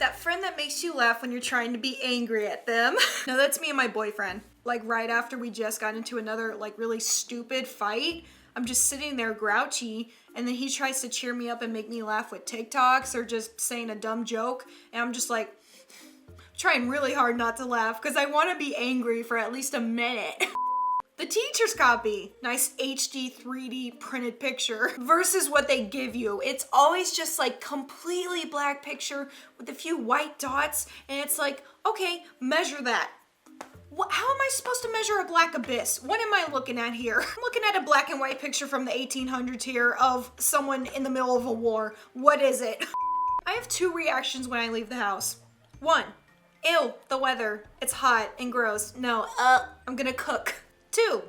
That friend that makes you laugh when you're trying to be angry at them. No, that's me and my boyfriend. Like right after we just got into another like really stupid fight, I'm just sitting there grouchy, and then he tries to cheer me up and make me laugh with TikToks or just saying a dumb joke, and I'm just like trying really hard not to laugh because I want to be angry for at least a minute. The teacher's copy, nice HD 3D printed picture versus what they give you. It's always just like completely black picture with a few white dots, and it's like, okay, measure that. How am I supposed to measure a black abyss? What am I looking at here? I'm looking at a black and white picture from the 1800s here of someone in the middle of a war. What is it? I have two reactions when I leave the house. One, ew, the weather. It's hot and gross. No, I'm gonna cook. Two,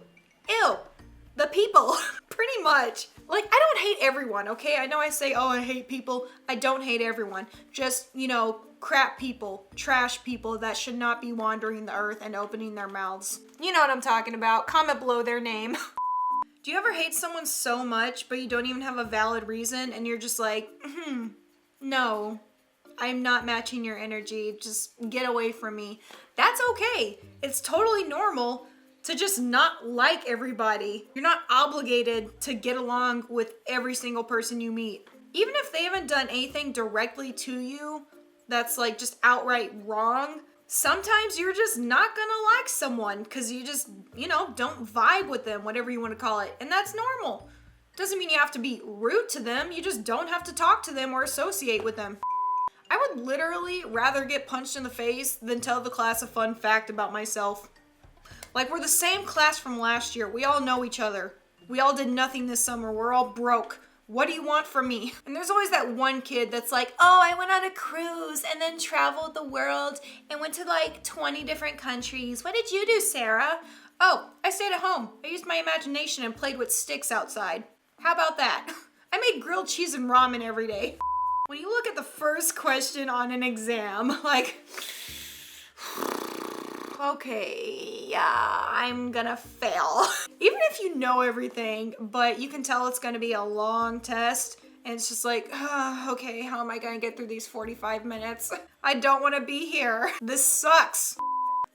ew, the people. Pretty much. Like, I don't hate everyone, okay? I know I say, oh, I hate people. I don't hate everyone. Just, you know, crap people, trash people that should not be wandering the earth and opening their mouths. You know what I'm talking about. Comment below their name. Do you ever hate someone so much, but you don't even have a valid reason, and you're just like, no, I'm not matching your energy. Just get away from me. That's okay. It's totally normal to just not like everybody. You're not obligated to get along with every single person you meet. Even if they haven't done anything directly to you that's like just outright wrong, sometimes you're just not gonna like someone because you just, you know, don't vibe with them, whatever you want to call it. And that's normal. Doesn't mean you have to be rude to them. You just don't have to talk to them or associate with them. I would literally rather get punched in the face than tell the class a fun fact about myself. Like, we're the same class from last year. We all know each other. We all did nothing this summer. We're all broke. What do you want from me? And there's always that one kid that's like, oh, I went on a cruise and then traveled the world and went to like 20 different countries. What did you do, Sarah? Oh, I stayed at home. I used my imagination and played with sticks outside. How about that? I made grilled cheese and ramen every day. When you look at the first question on an exam, like, okay, yeah, I'm gonna fail. Even if you know everything, but you can tell it's gonna be a long test, and it's just like, okay, how am I gonna get through these 45 minutes? I don't wanna be here. This sucks.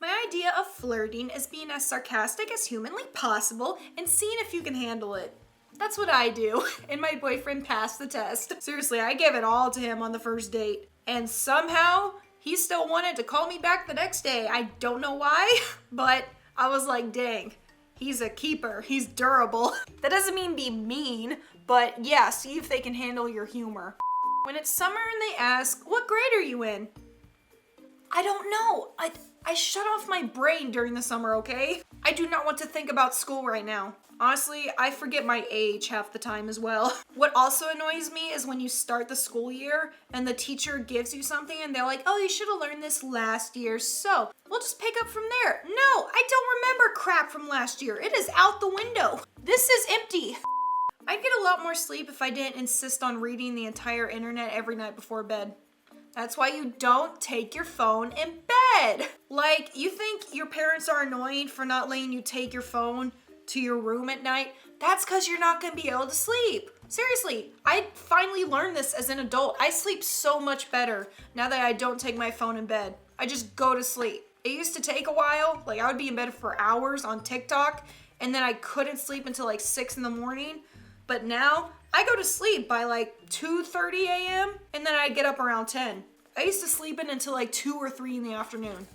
My idea of flirting is being as sarcastic as humanly possible and seeing if you can handle it. That's what I do, and my boyfriend passed the test. Seriously, I gave it all to him on the first date, and somehow he still wanted to call me back the next day. I don't know why, but I was like, dang, he's a keeper. He's durable. That doesn't mean be mean, but yeah, see if they can handle your humor. When it's summer and they ask, what grade are you in? I don't know. I shut off my brain during the summer, okay? I do not want to think about school right now. Honestly, I forget my age half the time as well. What also annoys me is when you start the school year and the teacher gives you something and they're like, oh, you should have learned this last year, so we'll just pick up from there. No, I don't remember crap from last year. It is out the window. This is empty. I'd get a lot more sleep if I didn't insist on reading the entire internet every night before bed. That's why you don't take your phone in bed. Like, you think your parents are annoying for not letting you take your phone to your room at night? That's because you're not gonna be able to sleep. Seriously, I finally learned this as an adult. I sleep so much better now that I don't take my phone in bed. I just go to sleep. It used to take a while. Like, I would be in bed for hours on TikTok, and then I couldn't sleep until like 6 in the morning. But now, I go to sleep by like 2:30 a.m. and then I get up around 10. I used to sleep in until like 2 or 3 in the afternoon.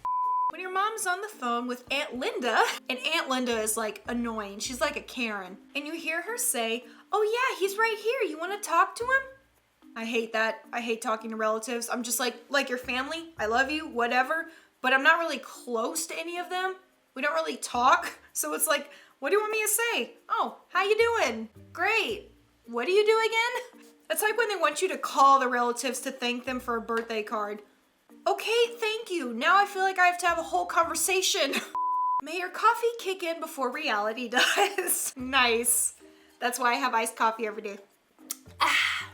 When your mom's on the phone with Aunt Linda, and Aunt Linda is like annoying, she's like a Karen, and you hear her say, oh yeah, he's right here, you want to talk to him? I hate that. I hate talking to relatives. I'm just like your family, I love you, whatever, but I'm not really close to any of them. We don't really talk, so it's like, what do you want me to say? Oh, how you doing? Great. What do you do again? It's like when they want you to call the relatives to thank them for a birthday card. Okay, thank you. Now I feel like I have to have a whole conversation. May your coffee kick in before reality does. Nice. That's why I have iced coffee every day. Ah,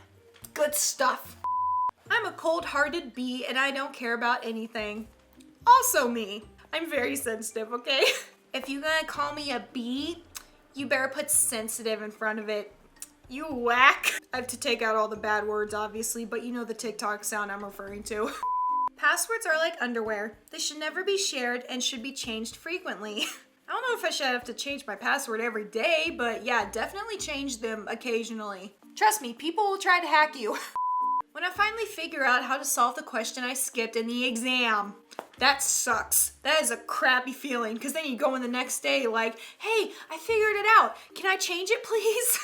good stuff. I'm a cold-hearted bee and I don't care about anything. Also me. I'm very sensitive, okay? If you're gonna call me a bee, you better put sensitive in front of it. You whack. I have to take out all the bad words, obviously, but you know the TikTok sound I'm referring to. Passwords are like underwear. They should never be shared and should be changed frequently. I don't know if I should have to change my password every day, but yeah, definitely change them occasionally. Trust me, people will try to hack you. When I finally figure out how to solve the question I skipped in the exam, that sucks. That is a crappy feeling, because then you go in the next day like, hey, I figured it out. Can I change it, please?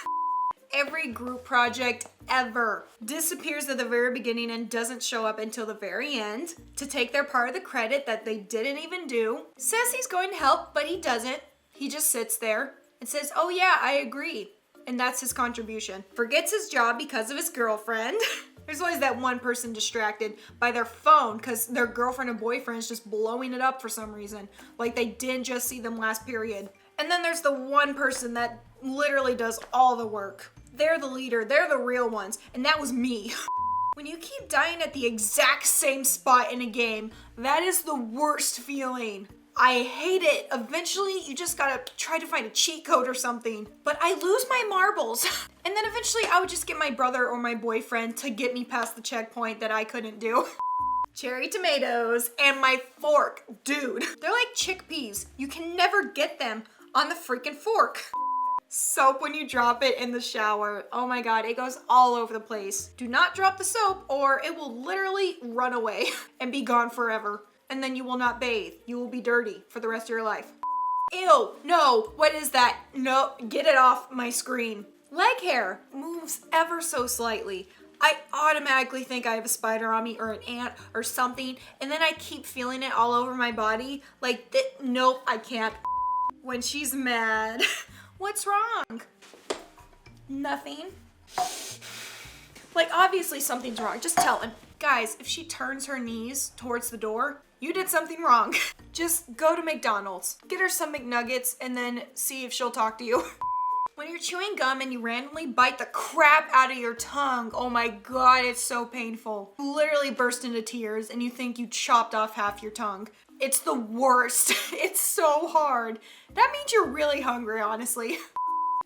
Every group project ever disappears at the very beginning and doesn't show up until the very end to take their part of the credit that they didn't even do. Says he's going to help, but he doesn't. He just sits there and says, oh yeah, I agree. And that's his contribution. Forgets his job because of his girlfriend. There's always that one person distracted by their phone because their girlfriend and boyfriend is just blowing it up for some reason. Like they didn't just see them last period. And then there's the one person that literally does all the work. They're the leader, they're the real ones, and that was me. When you keep dying at the exact same spot in a game, that is the worst feeling. I hate it. Eventually, you just gotta try to find a cheat code or something. But I lose my marbles. And then eventually I would just get my brother or my boyfriend to get me past the checkpoint that I couldn't do. Cherry tomatoes and my fork. Dude, they're like chickpeas. You can never get them on the freaking fork. Soap when you drop it in the shower. Oh my god, it goes all over the place. Do not drop the soap or it will literally run away and be gone forever. And then you will not bathe. You will be dirty for the rest of your life. Ew, no, what is that? No, get it off my screen. Leg hair moves ever so slightly. I automatically think I have a spider on me or an ant or something, and then I keep feeling it all over my body. Like, nope, I can't. When she's mad. What's wrong? Nothing. Like, obviously something's wrong. Just tell him. Guys, if she turns her knees towards the door, you did something wrong. Just go to McDonald's, get her some McNuggets, and then see if she'll talk to you. When you're chewing gum and you randomly bite the crap out of your tongue, oh my god, it's so painful. You literally burst into tears and you think you chopped off half your tongue. It's the worst. It's so hard. That means you're really hungry, honestly.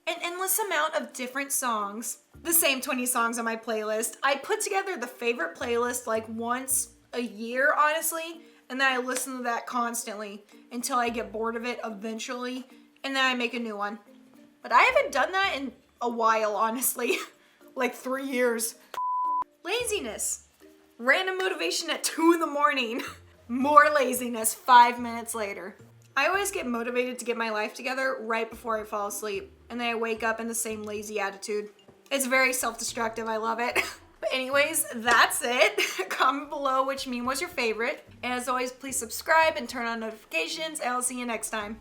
An endless amount of different songs. The same 20 songs on my playlist. I put together the favorite playlist like once a year, honestly, and then I listen to that constantly until I get bored of it eventually, and then I make a new one. But I haven't done that in a while, honestly. Like 3 years. Laziness. Random motivation at 2 in the morning. More laziness 5 minutes later. I always get motivated to get my life together right before I fall asleep. And then I wake up in the same lazy attitude. It's very self-destructive. I love it. But anyways, that's it. Comment below which meme was your favorite. And as always, please subscribe and turn on notifications. And I'll see you next time.